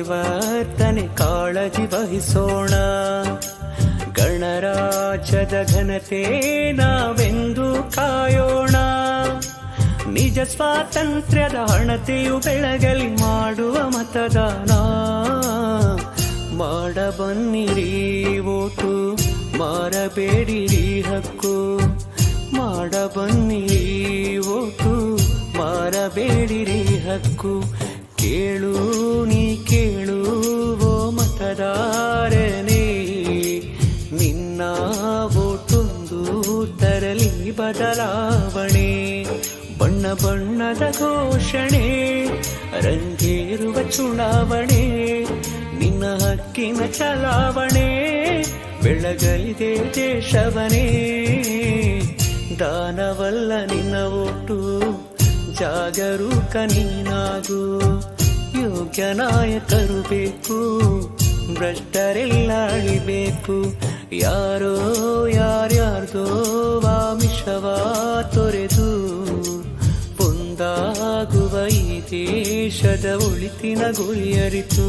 ಪರಿವರ್ತನೆ ಕಾಳಜಿ ವಹಿಸೋಣ. ಗಣರಾಜ್ಯದ ಘನತೆ ನಾವೆಂದು ಕಾಯೋಣ. ನಿಜ ಸ್ವಾತಂತ್ರ್ಯದ ಹಣತೆಯು ಬೆಳಗಲಿ ಮಾಡುವ ಮತದಾನ. ಮಾಡಬನ್ನಿರಿ ಓಟು, ಮಾರಬೇಡಿರಿ ಹಕ್ಕು. ಮಾಡಬನ್ನಿರಿ ಓಟು, ಮಾರಬೇಡಿರಿ ಹಕ್ಕು. ಕೇಳು ನೀ ಕೇಳು ಓ ಮತದಾರನೇ, ನಿನ್ನ ಓಟೊಂದು ತರಲಿ ಬದಲಾವಣೆ. ಬಣ್ಣ ಬಣ್ಣದ ಘೋಷಣೆ ರಂಗೇರುವ ಚುನಾವಣೆ. ನಿನ್ನ ಹಕ್ಕಿನ ಚಲಾವಣೆ ಬೆಳಗಲಿದೆ ದೇಶವನೇ. ದಾನವಲ್ಲ ನಿನ್ನ ಓಟು, ಜಾಗರೂಕ ನೀನಾಗು. ಯೋಗ್ಯ ನಾಯಕರು ಬೇಕು, ಭ್ರಷ್ಟರೆಲ್ಲ ಅಳಿಬೇಕು. ಯಾರೋ ಯಾರ್ಯಾರ್ದೋ ಆಮಿಷವ ತೊರೆದು ಒಂದಾಗುವ ಈ ದೇಶದ ಒಳಿತಿನ ಗುರಿ ಅರಿತು.